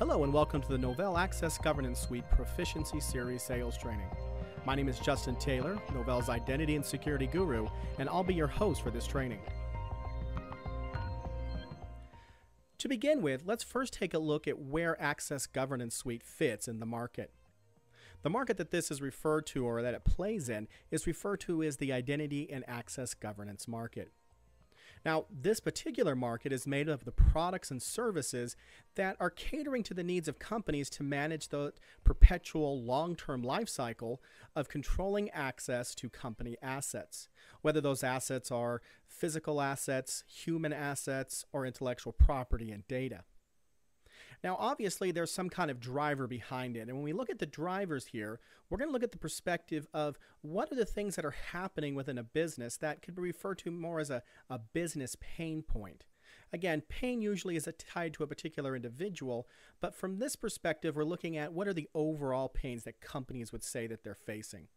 Hello and welcome to the Novell Access Governance Suite Proficiency Series Sales Training. My name is Justin Taylor, Novell's Identity and Security Guru, and I'll be your host for this training. To begin with, let's first take a look at where Access Governance Suite fits in the market. The market that this is referred to, or that it plays in, is referred to as the Identity and Access Governance market. Now, this particular market is made up of the products and services that are catering to the needs of companies to manage the perpetual long-term life cycle of controlling access to company assets, whether those assets are physical assets, human assets, or intellectual property and data. Now, obviously, there's some kind of driver behind it. And when we look at the drivers here, we're going to look at the perspective of what are the things that are happening within a business that could be referred to more as a business pain point. Again, pain usually is tied to a particular individual, but from this perspective, we're looking at what are the overall pains that companies would say that they're facing.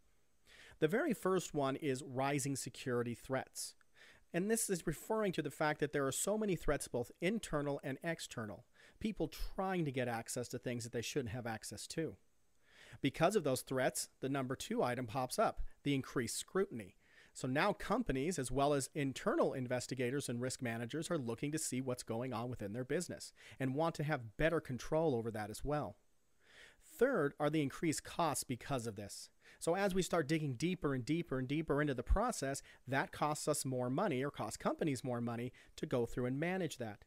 The very first one is rising security threats. And this is referring to the fact that there are so many threats, both internal and external. People trying to get access to things that they shouldn't have access to. Because of those threats, the number 2 item pops up, the increased scrutiny. So now companies, as well as internal investigators and risk managers, are looking to see what's going on within their business and want to have better control over that as well. Third are the increased costs because of this. So as we start digging deeper and deeper and deeper into the process, that costs us more money, or costs companies more money, to go through and manage that.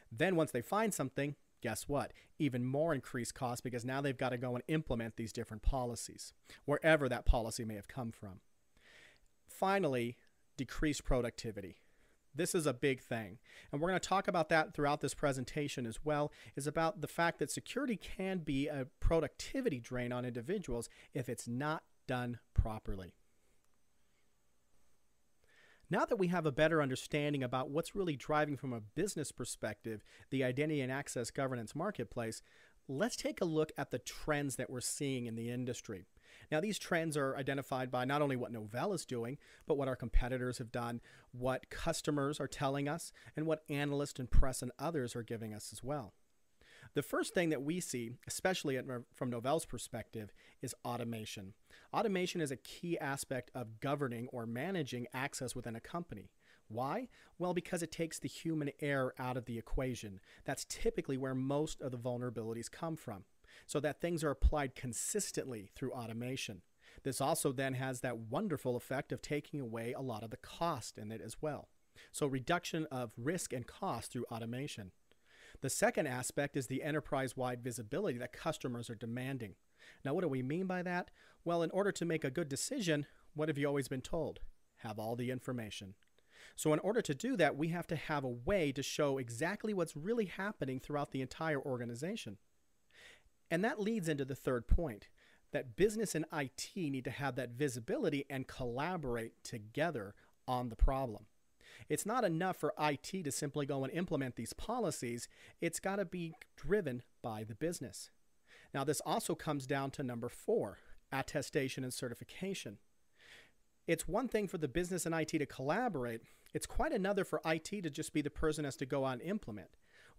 Then once they find something, guess what? Even more increased costs, because now they've got to go and implement these different policies, wherever that policy may have come from. Finally, decreased productivity. This is a big thing, and we're going to talk about that throughout this presentation as well, is about the fact that security can be a productivity drain on individuals if it's not done properly. Now that we have a better understanding about what's really driving from a business perspective the identity and access governance marketplace, let's take a look at the trends that we're seeing in the industry. Now, these trends are identified by not only what Novell is doing, but what our competitors have done, what customers are telling us, and what analysts and press and others are giving us as well. The first thing that we see, especially from Novell's perspective, is automation. Automation is a key aspect of governing or managing access within a company. Why? Well, because it takes the human error out of the equation. That's typically where most of the vulnerabilities come from, so that things are applied consistently through automation. This also then has that wonderful effect of taking away a lot of the cost in it as well. So reduction of risk and cost through automation. The second aspect is the enterprise-wide visibility that customers are demanding. Now, what do we mean by that? Well, in order to make a good decision, what have you always been told? Have all the information. So in order to do that, we have to have a way to show exactly what's really happening throughout the entire organization. And that leads into the third point, that business and IT need to have that visibility and collaborate together on the problem. It's not enough for IT to simply go and implement these policies. It's got to be driven by the business. Now, this also comes down to number 4, attestation and certification. It's one thing for the business and IT to collaborate. It's quite another for IT to just be the person who has to go out and implement.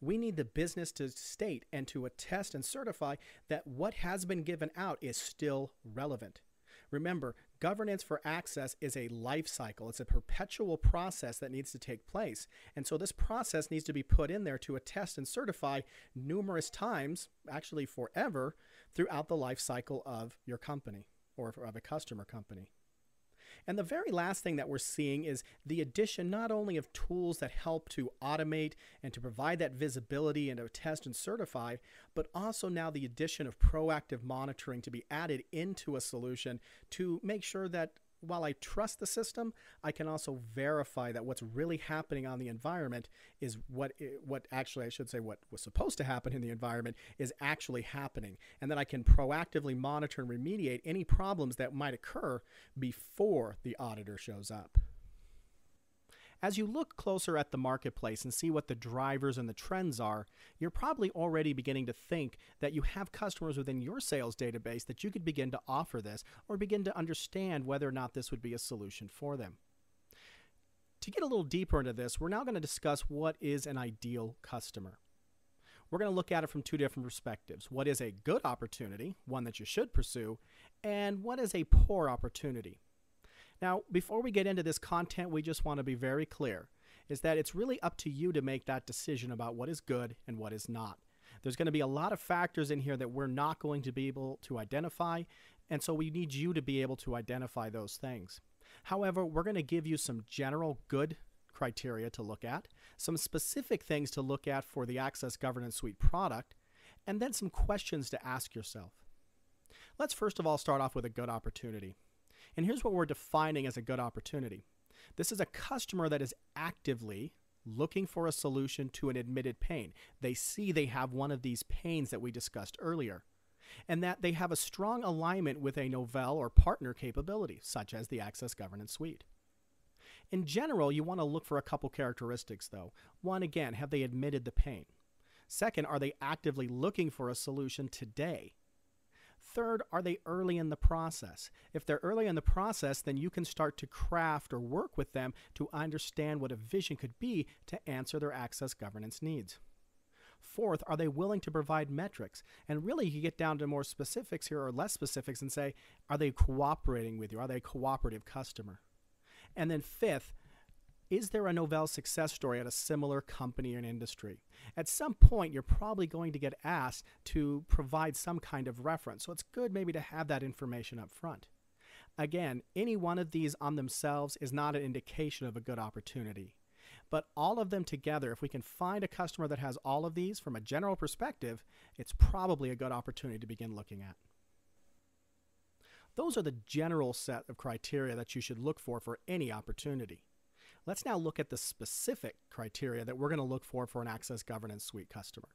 We need the business to state and to attest and certify that what has been given out is still relevant. Remember, governance for access is a life cycle. It's a perpetual process that needs to take place. And so this process needs to be put in there to attest and certify numerous times, actually forever, throughout the life cycle of your company or of a customer company. And the very last thing that we're seeing is the addition not only of tools that help to automate and to provide that visibility and to test and certify, but also now the addition of proactive monitoring to be added into a solution to make sure that while I trust the system, I can also verify that what's really happening on the environment is what was supposed to happen in the environment is actually happening. And then I can proactively monitor and remediate any problems that might occur before the auditor shows up. As you look closer at the marketplace and see what the drivers and the trends are, you're probably already beginning to think that you have customers within your sales database that you could begin to offer this or begin to understand whether or not this would be a solution for them. To get a little deeper into this, we're now going to discuss what is an ideal customer. We're going to look at it from two different perspectives. What is a good opportunity, one that you should pursue, and what is a poor opportunity? Now, before we get into this content, we just want to be very clear, is that it's really up to you to make that decision about what is good and what is not. There's going to be a lot of factors in here that we're not going to be able to identify, and so we need you to be able to identify those things. However, we're going to give you some general good criteria to look at, some specific things to look at for the Access Governance Suite product, and then some questions to ask yourself. Let's first of all start off with a good opportunity. And here's what we're defining as a good opportunity. This is a customer that is actively looking for a solution to an admitted pain. They see they have one of these pains that we discussed earlier, and that they have a strong alignment with a Novell or partner capability, such as the Access Governance Suite. In general, you want to look for a couple characteristics, though. One, again, have they admitted the pain? Second, are they actively looking for a solution today? Third, are they early in the process? If they're early in the process, then you can start to craft or work with them to understand what a vision could be to answer their access governance needs. Fourth, are they willing to provide metrics? And really, you get down to more specifics here or less specifics and say, are they cooperating with you? Are they a cooperative customer? And then fifth, is there a Novell success story at a similar company or industry? At some point, you're probably going to get asked to provide some kind of reference, so it's good maybe to have that information up front. Again, any one of these on themselves is not an indication of a good opportunity. But all of them together, if we can find a customer that has all of these from a general perspective, it's probably a good opportunity to begin looking at. Those are the general set of criteria that you should look for any opportunity. Let's now look at the specific criteria that we're going to look for an Access Governance Suite customer.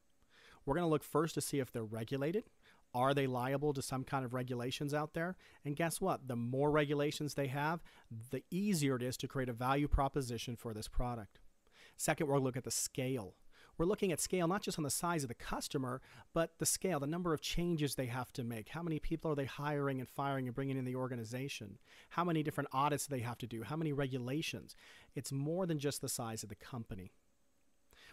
We're going to look first to see if they're regulated. Are they liable to some kind of regulations out there? And guess what? The more regulations they have, the easier it is to create a value proposition for this product. Second, we'll look at the scale. We're looking at scale not just on the size of the customer, but the scale, the number of changes they have to make. How many people are they hiring and firing and bringing in the organization? How many different audits do they have to do? How many regulations? It's more than just the size of the company.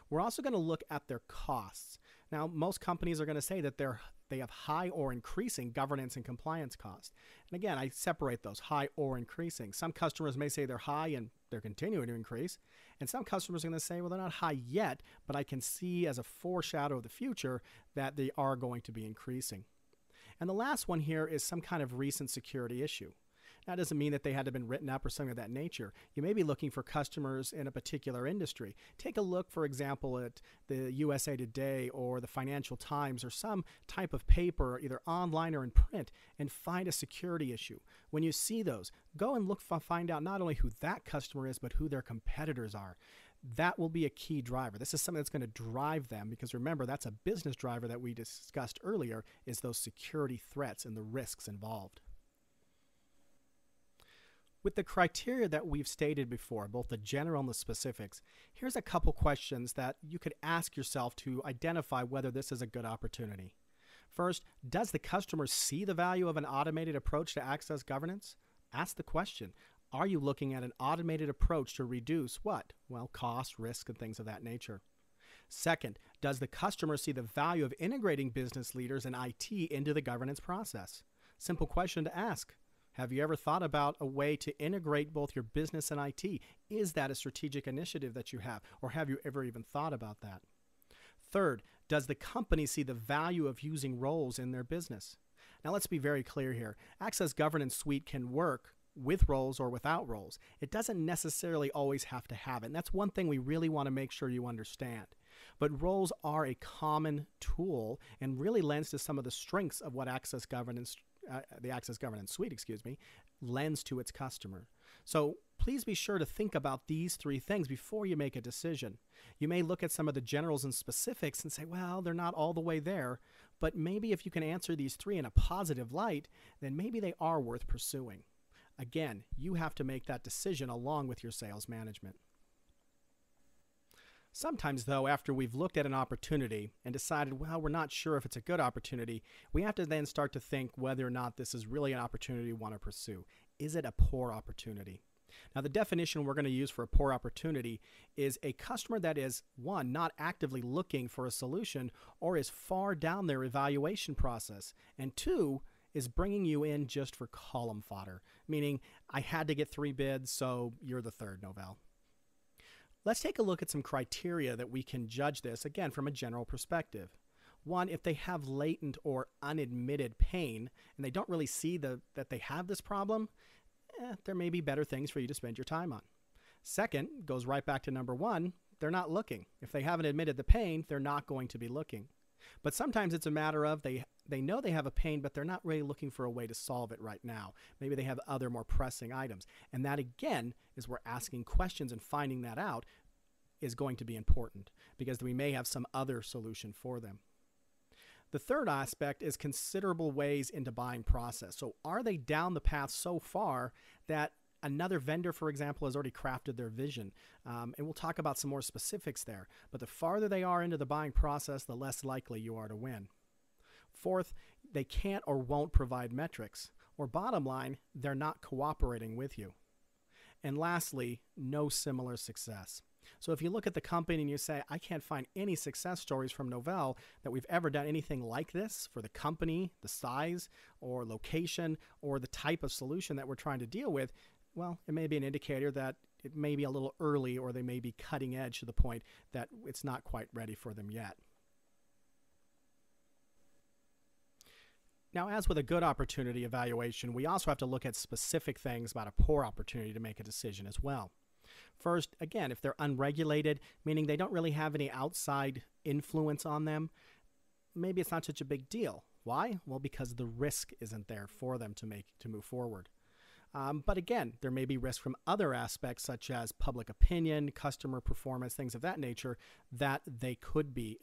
We're also going to look at their costs. Now, most companies are going to say that they have high or increasing governance and compliance costs. And again, I separate those, high or increasing. Some customers may say they're high and they're continuing to increase. And some customers are going to say, well, they're not high yet, but I can see as a foreshadow of the future that they are going to be increasing. And the last one here is some kind of recent security issue. That doesn't mean that they had to have been written up or something of that nature. You may be looking for customers in a particular industry. Take a look, for example, at the USA Today or the Financial Times or some type of paper, either online or in print, and find a security issue. When you see those, go and find out not only who that customer is, but who their competitors are. That will be a key driver. This is something that's going to drive them because remember, that's a business driver that we discussed earlier, is those security threats and the risks involved. With the criteria that we've stated before, both the general and the specifics, here's a couple questions that you could ask yourself to identify whether this is a good opportunity. First, does the customer see the value of an automated approach to access governance? Ask the question, are you looking at an automated approach to reduce what? Well, cost, risk, and things of that nature. Second, does the customer see the value of integrating business leaders and IT into the governance process? Simple question to ask. Have you ever thought about a way to integrate both your business and IT? Is that a strategic initiative that you have, or have you ever even thought about that? Third, does the company see the value of using roles in their business? Now let's be very clear here. Access Governance Suite can work with roles or without roles. It doesn't necessarily always have to have it, and that's one thing we really want to make sure you understand. But roles are a common tool and really lends to some of the strengths of what the Access Governance Suite, lends to its customer. So please be sure to think about these three things before you make a decision. You may look at some of the generals and specifics and say, well, they're not all the way there, but maybe if you can answer these three in a positive light, then maybe they are worth pursuing. Again, you have to make that decision along with your sales management. Sometimes, though, after we've looked at an opportunity and decided, well, we're not sure if it's a good opportunity, we have to then start to think whether or not this is really an opportunity we want to pursue. Is it a poor opportunity? Now, the definition we're going to use for a poor opportunity is a customer that is, one, not actively looking for a solution or is far down their evaluation process, and two, is bringing you in just for column fodder, meaning I had to get 3 bids, so you're the third, Novell. Let's take a look at some criteria that we can judge this, again, from a general perspective. One, if they have latent or unadmitted pain and they don't really see that they have this problem, there may be better things for you to spend your time on. Second, goes right back to number one, they're not looking. If they haven't admitted the pain, they're not going to be looking. But sometimes it's a matter of they know they have a pain, but they're not really looking for a way to solve it right now. Maybe they have other more pressing items. And that, again, is where asking questions and finding that out is going to be important because we may have some other solution for them. The third aspect is considerable ways into buying process. So are they down the path so far that another vendor, for example, has already crafted their vision? And we'll talk about some more specifics there. But the farther they are into the buying process, the less likely you are to win. Fourth, they can't or won't provide metrics. Or bottom line, they're not cooperating with you. And lastly, no similar success. So if you look at the company and you say, I can't find any success stories from Novell that we've ever done anything like this for the company, the size or location or the type of solution that we're trying to deal with, well, it may be an indicator that it may be a little early or they may be cutting edge to the point that it's not quite ready for them yet. Now, as with a good opportunity evaluation, we also have to look at specific things about a poor opportunity to make a decision as well. First, again, if they're unregulated, meaning they don't really have any outside influence on them, maybe it's not such a big deal. Why? Well, because the risk isn't there for them to move forward. But again, there may be risk from other aspects such as public opinion, customer performance, things of that nature, that they could be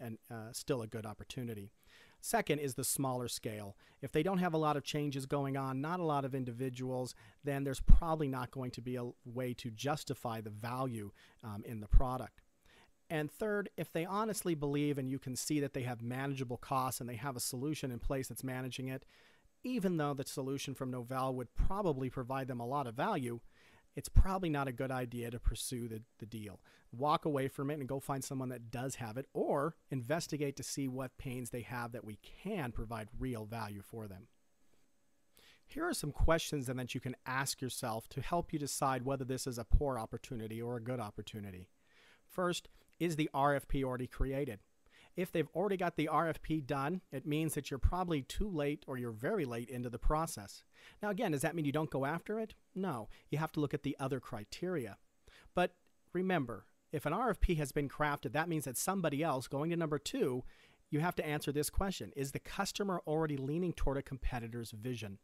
still a good opportunity. Second is the smaller scale. If they don't have a lot of changes going on, not a lot of individuals, then there's probably not going to be a way to justify the value in the product. And third, if they honestly believe and you can see that they have manageable costs and they have a solution in place that's managing it, even though the solution from Novell would probably provide them a lot of value, it's probably not a good idea to pursue the deal. Walk away from it and go find someone that does have it, or investigate to see what pains they have that we can provide real value for them. Here are some questions then that you can ask yourself to help you decide whether this is a poor opportunity or a good opportunity. First, is the RFP already created? If they've already got the RFP done, it means that you're probably too late or you're very late into the process. Now again, does that mean you don't go after it? No, you have to look at the other criteria. But remember, if an RFP has been crafted, that means that somebody else, going to number 2, you have to answer this question. Is the customer already leaning toward a competitor's vision?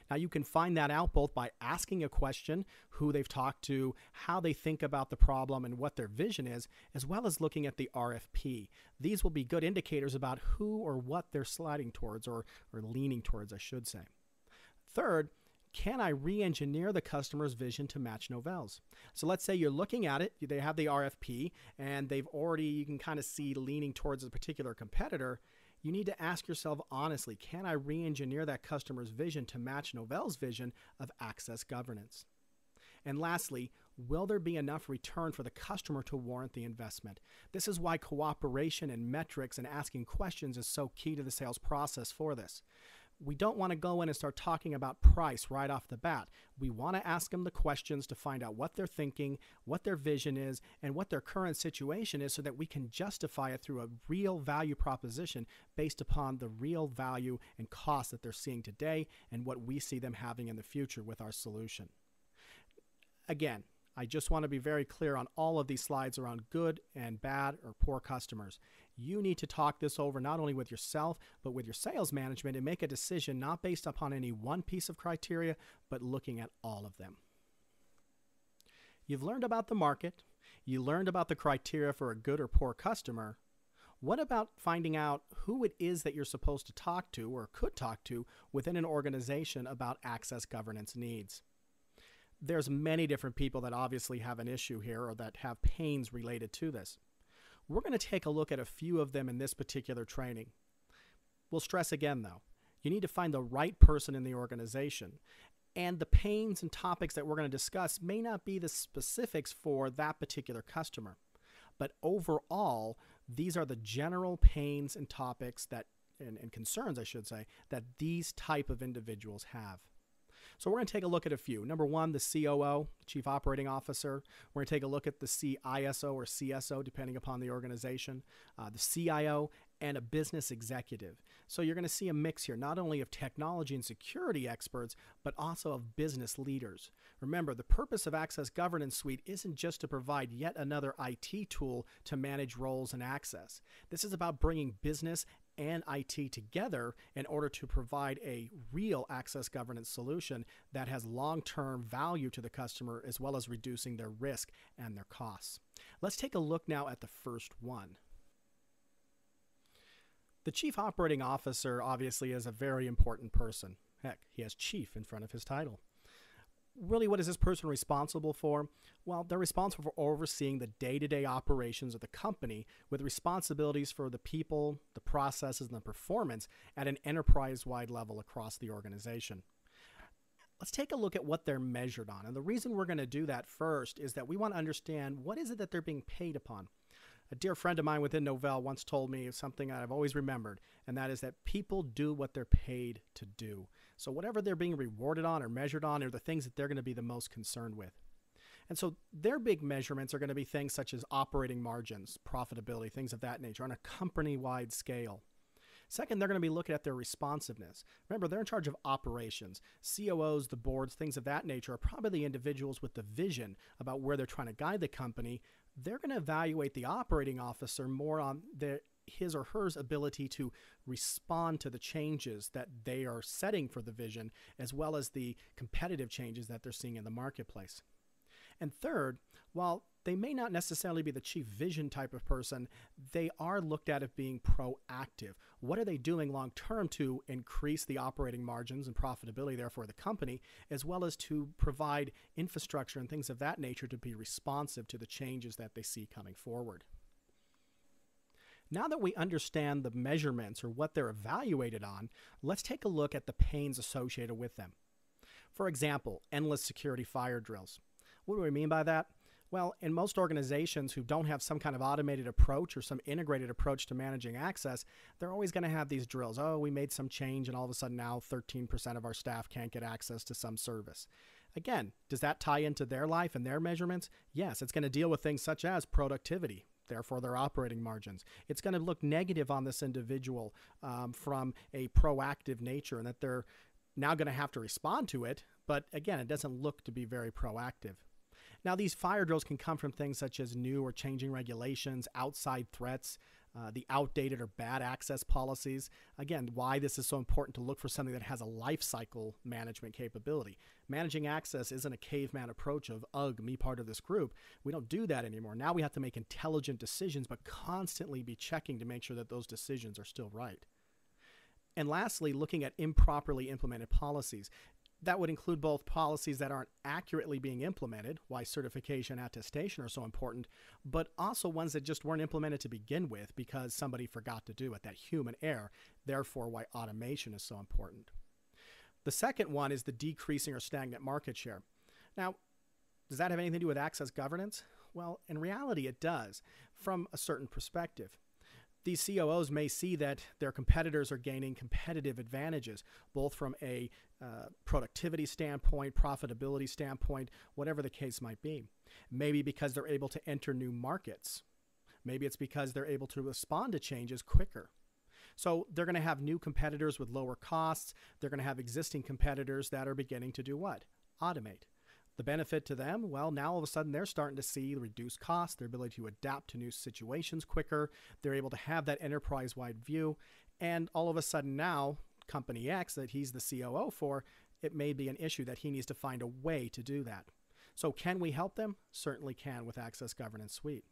Now, you can find that out both by asking a question, who they've talked to, how they think about the problem, and what their vision is, as well as looking at the RFP. These will be good indicators about who or what they're sliding towards, or leaning towards, I should say. Third, can I re-engineer the customer's vision to match Novell's? So let's say you're looking at it, they have the RFP, and you can kind of see leaning towards a particular competitor. You need to ask yourself honestly, can I re-engineer that customer's vision to match Novell's vision of access governance? And lastly, will there be enough return for the customer to warrant the investment? This is why cooperation and metrics and asking questions is so key to the sales process for this. We don't want to go in and start talking about price right off the bat. We want to ask them the questions to find out what they're thinking, what their vision is, and what their current situation is so that we can justify it through a real value proposition based upon the real value and cost that they're seeing today and what we see them having in the future with our solution. Again, I just want to be very clear on all of these slides around good and bad or poor customers. You need to talk this over not only with yourself, but with your sales management and make a decision not based upon any one piece of criteria, but looking at all of them. You've learned about the market. You learned about the criteria for a good or poor customer. What about finding out who it is that you're supposed to talk to or could talk to within an organization about access governance needs? There's many different people that obviously have an issue here or that have pains related to this. We're going to take a look at a few of them in this particular training. We'll stress again, though, you need to find the right person in the organization. And the pains and topics that we're going to discuss may not be the specifics for that particular customer. But overall, these are the general pains and topics that, and concerns, I should say, that these type of individuals have. So we're going to take a look at a few. Number one, the COO, Chief Operating Officer. We're going to take a look at the CISO or CSO, depending upon the organization, the CIO, and a business executive. So you're going to see a mix here, not only of technology and security experts, but also of business leaders. Remember, the purpose of Access Governance Suite isn't just to provide yet another IT tool to manage roles and access. This is about bringing business and IT together in order to provide a real access governance solution that has long-term value to the customer, as well as reducing their risk and their costs. Let's take a look now at the first one. The Chief Operating Officer obviously is a very important person. Heck, he has chief in front of his title. Really, what is this person responsible for? Well, they're responsible for overseeing the day-to-day operations of the company with responsibilities for the people, the processes, and the performance at an enterprise-wide level across the organization. Let's take a look at what they're measured on. And the reason we're going to do that first is that we want to understand what is it that they're being paid upon. A dear friend of mine within Novell once told me something I've always remembered, and that is that people do what they're paid to do. So whatever they're being rewarded on or measured on are the things that they're going to be the most concerned with. And so their big measurements are going to be things such as operating margins, profitability, things of that nature on a company-wide scale. Second, they're going to be looking at their responsiveness. Remember, they're in charge of operations. COOs, the boards, things of that nature are probably the individuals with the vision about where they're trying to guide the company. They're going to evaluate the operating officer more on his or her ability to respond to the changes that they are setting for the vision, as well as the competitive changes that they're seeing in the marketplace. And third, while they may not necessarily be the chief vision type of person, they are looked at as being proactive. What are they doing long term to increase the operating margins and profitability there for the company, as well as to provide infrastructure and things of that nature to be responsive to the changes that they see coming forward. Now that we understand the measurements or what they're evaluated on, let's take a look at the pains associated with them. For example, endless security fire drills. What do we mean by that? Well, in most organizations who don't have some kind of automated approach or some integrated approach to managing access, they're always going to have these drills. Oh, we made some change and all of a sudden now 13% of our staff can't get access to some service. Again, does that tie into their life and their measurements? Yes, it's going to deal with things such as productivity, therefore their operating margins. It's going to look negative on this individual from a proactive nature, and that they're now going to have to respond to it. But again, it doesn't look to be very proactive. Now, these fire drills can come from things such as new or changing regulations, outside threats, the outdated or bad access policies. Again, why this is so important to look for something that has a life cycle management capability. Managing access isn't a caveman approach of, ugh, me part of this group. We don't do that anymore. Now we have to make intelligent decisions, but constantly be checking to make sure that those decisions are still right. And lastly, looking at improperly implemented policies. That would include both policies that aren't accurately being implemented, why certification and attestation are so important, but also ones that just weren't implemented to begin with because somebody forgot to do it, that human error, therefore why automation is so important. The second one is the decreasing or stagnant market share. Now, does that have anything to do with access governance? Well, in reality, it does, from a certain perspective. These COOs may see that their competitors are gaining competitive advantages, both from a productivity standpoint, profitability standpoint, whatever the case might be. Maybe because they're able to enter new markets. Maybe it's because they're able to respond to changes quicker. So they're going to have new competitors with lower costs. They're going to have existing competitors that are beginning to do what? Automate. The benefit to them, well, now all of a sudden they're starting to see reduced costs, their ability to adapt to new situations quicker. They're able to have that enterprise-wide view. And all of a sudden now, Company X that he's the COO for, it may be an issue that he needs to find a way to do that. So can we help them? Certainly can with Access Governance Suite.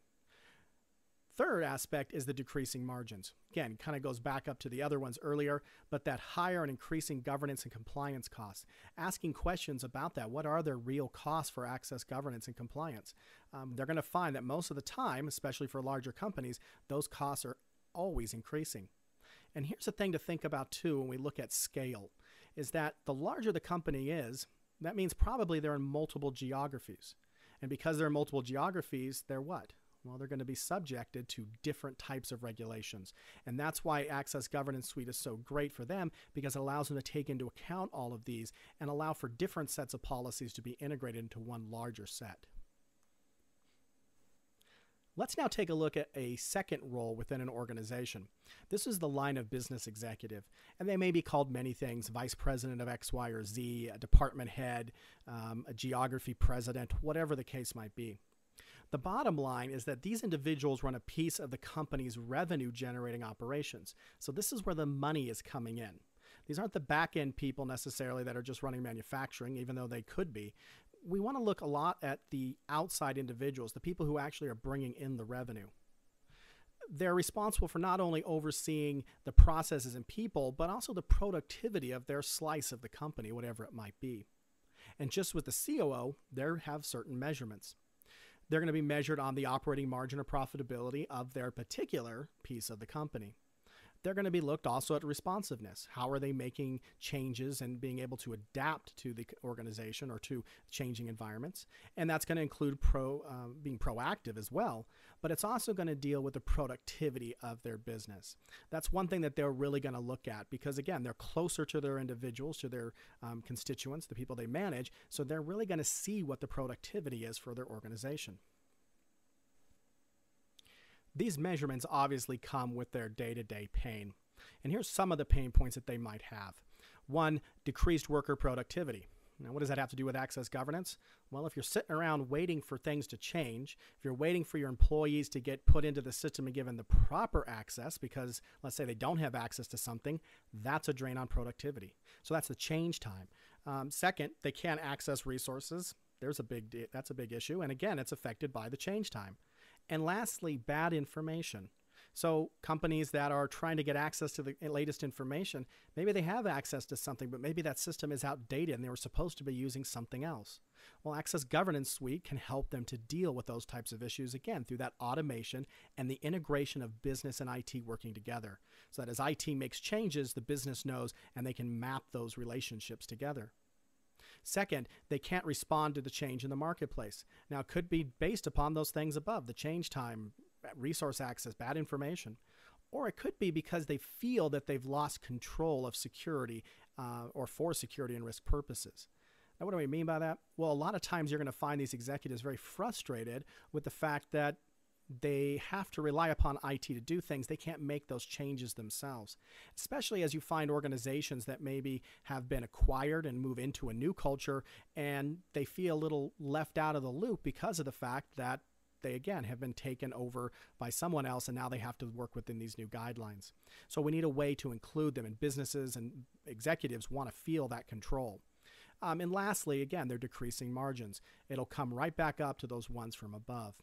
Third aspect is the decreasing margins. Again, kind of goes back up to the other ones earlier, but that higher and increasing governance and compliance costs. Asking questions about that. What are their real costs for access governance and compliance? They're going to find that most of the time, especially for larger companies, those costs are always increasing. And here's the thing to think about too when we look at scale, is that the larger the company is, That means probably they're in multiple geographies. And because they're in multiple geographies, they're what? Well, they're going to be subjected to different types of regulations. And that's why Access Governance Suite is so great for them, because it allows them to take into account all of these and allow for different sets of policies to be integrated into one larger set. Let's now take a look at a second role within an organization. This is the line of business executive, and they may be called many things: vice president of X, Y, or Z, a department head, a geography president, whatever the case might be. The bottom line is that these individuals run a piece of the company's revenue-generating operations. So this is where the money is coming in. These aren't the back-end people necessarily that are just running manufacturing, even though they could be. We want to look a lot at the outside individuals, the people who actually are bringing in the revenue. They're responsible for not only overseeing the processes and people, but also the productivity of their slice of the company, whatever it might be. And just with the COO, they have certain measurements. They're going to be measured on the operating margin or profitability of their particular piece of the company. They're going to be looked also at responsiveness. How are they making changes and being able to adapt to the organization or to changing environments? And that's going to include being proactive as well, but it's also going to deal with the productivity of their business. That's one thing that they're really going to look at because, again, they're closer to their individuals, to their constituents, the people they manage, so they're really going to see what the productivity is for their organization. These measurements obviously come with their day-to-day pain. And here's some of the pain points that they might have. One, decreased worker productivity. Now, what does that have to do with access governance? Well, if you're sitting around waiting for things to change, if you're waiting for your employees to get put into the system and given the proper access because, let's say, they don't have access to something, that's a drain on productivity. So that's the change time. Second, they can't access resources. That's a big issue. And again, it's affected by the change time. And lastly, bad information. So companies that are trying to get access to the latest information, maybe they have access to something, but maybe that system is outdated and they were supposed to be using something else. Well, Access Governance Suite can help them to deal with those types of issues, again, through that automation and the integration of business and IT working together. So that as IT makes changes, the business knows and they can map those relationships together. Second, they can't respond to the change in the marketplace. Now, it could be based upon those things above, the change time, resource access, bad information, or it could be because they feel that they've lost control of security or for security and risk purposes. Now, what do I mean by that? Well, a lot of times you're going to find these executives very frustrated with the fact that they have to rely upon IT to do things. They can't make those changes themselves, especially as you find organizations that maybe have been acquired and move into a new culture and they feel a little left out of the loop because of the fact that they, again, have been taken over by someone else and now they have to work within these new guidelines. So we need a way to include them, and businesses and executives want to feel that control. And lastly, again, they're decreasing margins. It'll come right back up to those ones from above.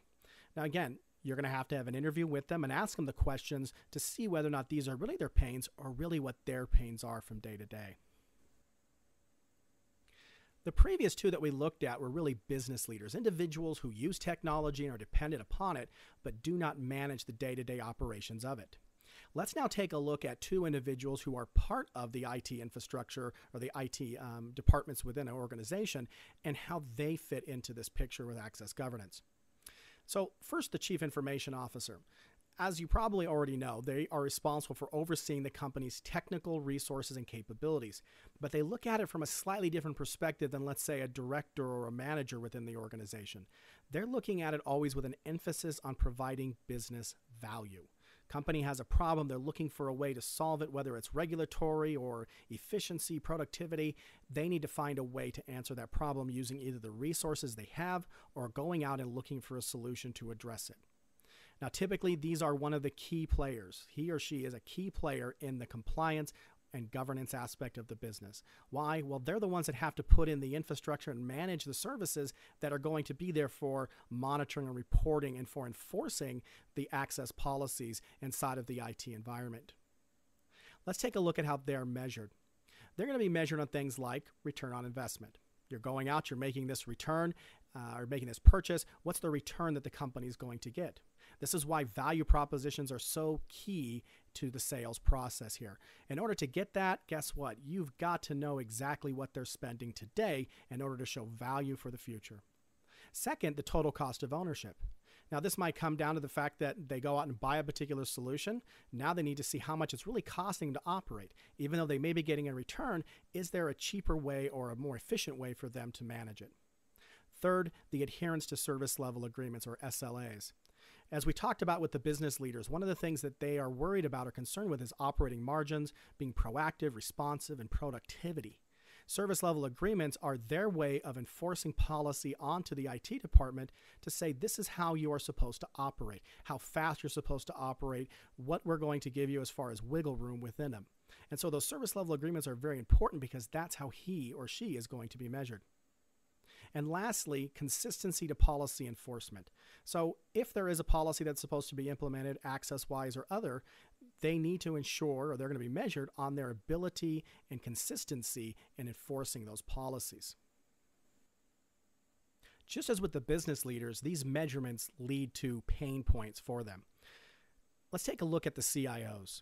Now, again, you're going to have an interview with them and ask them the questions to see whether or not these are really their pains or really what their pains are from day to day. The previous two that we looked at were really business leaders, individuals who use technology and are dependent upon it, but do not manage the day-to-day operations of it. Let's now take a look at two individuals who are part of the IT infrastructure or the IT departments within an organization and how they fit into this picture with access governance. So first, the Chief Information Officer. As you probably already know, they are responsible for overseeing the company's technical resources and capabilities, but they look at it from a slightly different perspective than, let's say, a director or a manager within the organization. They're looking at it always with an emphasis on providing business value. Company has a problem, they're looking for a way to solve it, whether it's regulatory or efficiency, productivity. They need to find a way to answer that problem using either the resources they have or going out and looking for a solution to address it. Now, typically, these are one of the key players. He or she is a key player in the compliance and governance aspect of the business. Why? Well, they're the ones that have to put in the infrastructure and manage the services that are going to be there for monitoring and reporting and for enforcing the access policies inside of the IT environment. Let's take a look at how they're measured. They're going to be measured on things like return on investment. You're going out, you're making this return or making this purchase. What's the return that the company is going to get? This is why value propositions are so key to the sales process here. In order to get that, guess what? You've got to know exactly what they're spending today in order to show value for the future. Second, the total cost of ownership. Now, this might come down to the fact that they go out and buy a particular solution. Now they need to see how much it's really costing to operate. Even though they may be getting in return, is there a cheaper way or a more efficient way for them to manage it? Third, the adherence to service level agreements, or SLAs. As we talked about with the business leaders, one of the things that they are worried about or concerned with is operating margins, being proactive, responsive, and productivity. Service level agreements are their way of enforcing policy onto the IT department to say this is how you are supposed to operate, how fast you're supposed to operate, what we're going to give you as far as wiggle room within them. And so those service level agreements are very important because that's how he or she is going to be measured. And lastly, consistency to policy enforcement. So if there is a policy that's supposed to be implemented access-wise or other, they need to ensure, or they're going to be measured on their ability and consistency in enforcing those policies. Just as with the business leaders, these measurements lead to pain points for them. Let's take a look at the CIOs.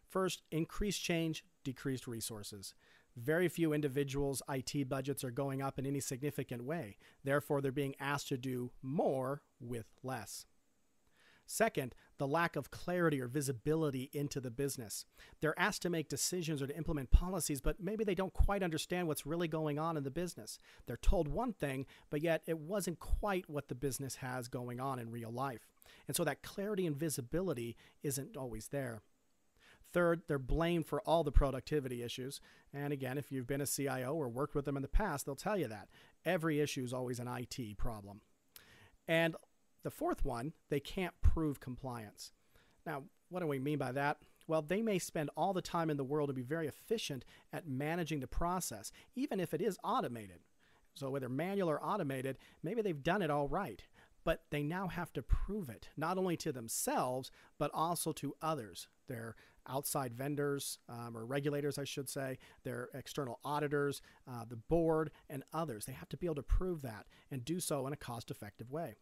First, increased change, decreased resources. Very few individuals' IT budgets are going up in any significant way. Therefore, they're being asked to do more with less. Second, the lack of clarity or visibility into the business. They're asked to make decisions or to implement policies, but maybe they don't quite understand what's really going on in the business. They're told one thing, but yet it wasn't quite what the business has going on in real life. And so that clarity and visibility isn't always there. Third, they're blamed for all the productivity issues. And again, if you've been a CIO or worked with them in the past, they'll tell you that. Every issue is always an IT problem. And the fourth one, they can't prove compliance. Now, what do we mean by that? Well, they may spend all the time in the world to be very efficient at managing the process, even if it is automated. So whether manual or automated, maybe they've done it all right. But they now have to prove it, not only to themselves, but also to others. Their outside vendors, or regulators, I should say, their external auditors, the board, and others. They have to be able to prove that and do so in a cost-effective way.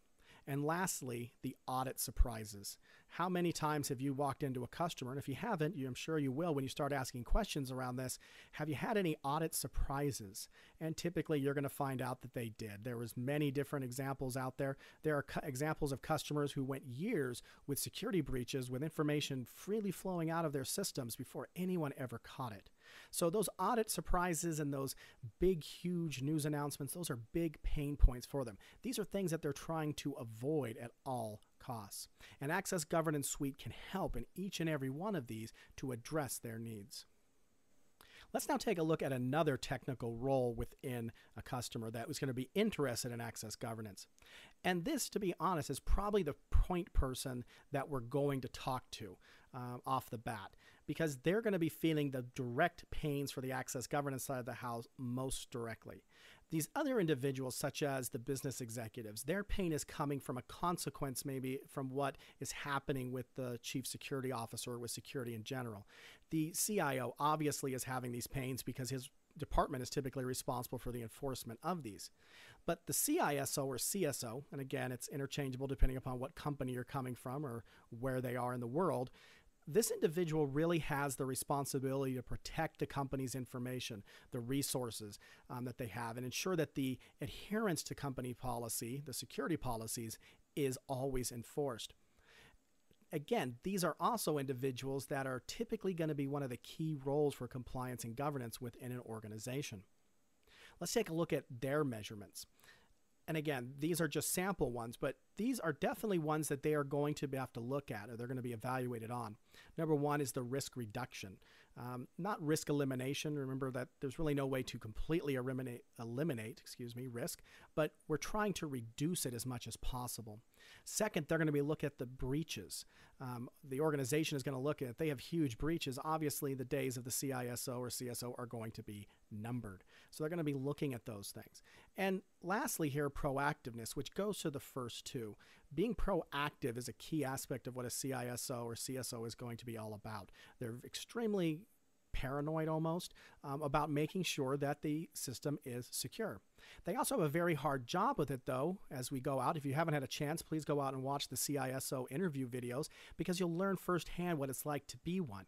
And lastly, the audit surprises. How many times have you walked into a customer, and if you haven't, I'm sure you will when you start asking questions around this, have you had any audit surprises? And typically you're going to find out that they did. There was many different examples out there. There are examples of customers who went years with security breaches with information freely flowing out of their systems before anyone ever caught it. So those audit surprises and those big, huge news announcements, those are big pain points for them. These are things that they're trying to avoid at all costs. And Access Governance Suite can help in each and every one of these to address their needs. Let's now take a look at another technical role within a customer that was going to be interested in access governance. And this, to be honest, is probably the point person that we're going to talk to off the bat, because they're going to be feeling the direct pains for the access governance side of the house most directly. These other individuals, such as the business executives, their pain is coming from a consequence maybe from what is happening with the chief security officer or with security in general. The CIO obviously is having these pains because his department is typically responsible for the enforcement of these. But the CISO or CSO, and again, it's interchangeable depending upon what company you're coming from or where they are in the world, this individual really has the responsibility to protect the company's information, the resources that they have, and ensure that the adherence to company policy, the security policies, is always enforced. Again, these are also individuals that are typically going to be one of the key roles for compliance and governance within an organization. Let's take a look at their measurements. And again, these are just sample ones, but these are definitely ones that they are going to have to look at or they're going to be evaluated on. Number one is the risk reduction, not risk elimination. Remember that there's really no way to completely eliminate risk, but we're trying to reduce it as much as possible. Second, they're going to be looking at the breaches. The organization is going to look at, if they have huge breaches, obviously the days of the CISO or CSO are going to be numbered. So they're going to be looking at those things. And lastly here, proactiveness, which goes to the first two. Being proactive is a key aspect of what a CISO or CSO is going to be all about. They're extremely paranoid almost about making sure that the system is secure. They also have a very hard job with it, though, as we go out. If you haven't had a chance, please go out and watch the CISO interview videos because you'll learn firsthand what it's like to be one.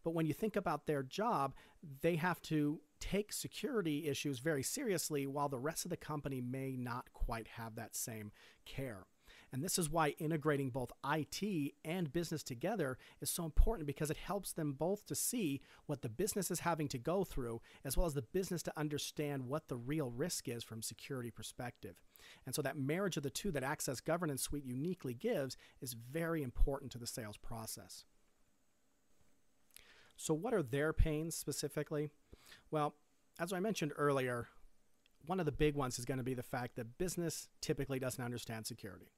But when you think about their job, they have to take security issues very seriously while the rest of the company may not quite have that same care. And this is why integrating both IT and business together is so important, because it helps them both to see what the business is having to go through, as well as the business to understand what the real risk is from a security perspective. And so that marriage of the two that Access Governance Suite uniquely gives is very important to the sales process. So what are their pains specifically? Well, as I mentioned earlier, one of the big ones is going to be the fact that business typically doesn't understand security.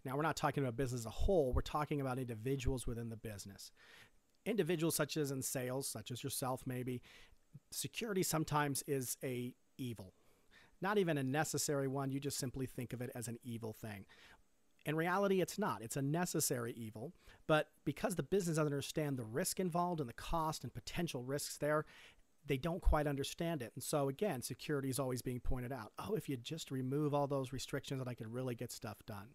Now, we're not talking about business as a whole. We're talking about individuals within the business. Individuals such as in sales, such as yourself maybe, security sometimes is a evil. Not even a necessary one. You just simply think of it as an evil thing. In reality, it's not. It's a necessary evil. But because the business doesn't understand the risk involved and the cost and potential risks there, they don't quite understand it. And so again, security is always being pointed out. Oh, if you just remove all those restrictions, then I could really get stuff done.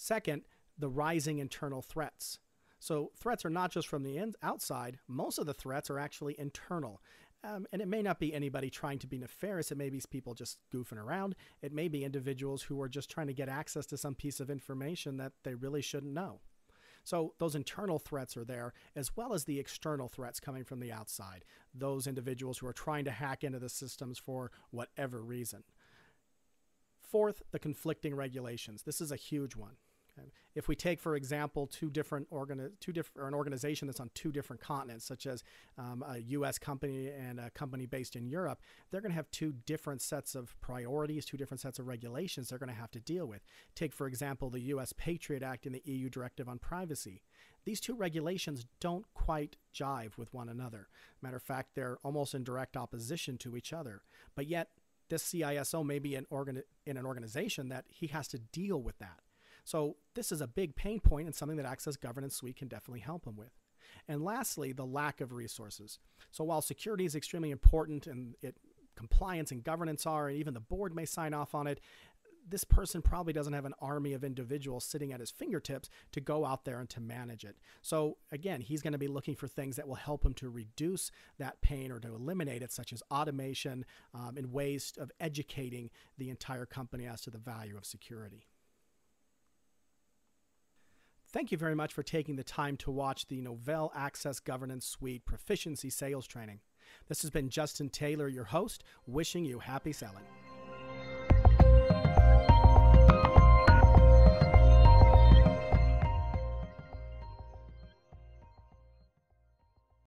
Second, the rising internal threats. So threats are not just from the outside. Most of the threats are actually internal. And it may not be anybody trying to be nefarious. It may be people just goofing around. It may be individuals who are just trying to get access to some piece of information that they really shouldn't know. So those internal threats are there, as well as the external threats coming from the outside. Those individuals who are trying to hack into the systems for whatever reason. Fourth, the conflicting regulations. This is a huge one. If we take, for example, an organization that's on two different continents, such as a U.S. company and a company based in Europe, they're going to have two different sets of priorities, two different sets of regulations they're going to have to deal with. Take, for example, the U.S. Patriot Act and the EU Directive on Privacy. These two regulations don't quite jive with one another. Matter of fact, they're almost in direct opposition to each other. But yet, this CISO may be in an organization that he has to deal with that. So this is a big pain point and something that Access Governance Suite can definitely help them with. And lastly, the lack of resources. So while security is extremely important and compliance and governance are, and even the board may sign off on it, this person probably doesn't have an army of individuals sitting at his fingertips to go out there and to manage it. So again, he's going to be looking for things that will help him to reduce that pain or to eliminate it, such as automation and ways of educating the entire company as to the value of security. Thank you very much for taking the time to watch the Novell Access Governance Suite Proficiency Sales Training. This has been Justin Taylor, your host, wishing you happy selling.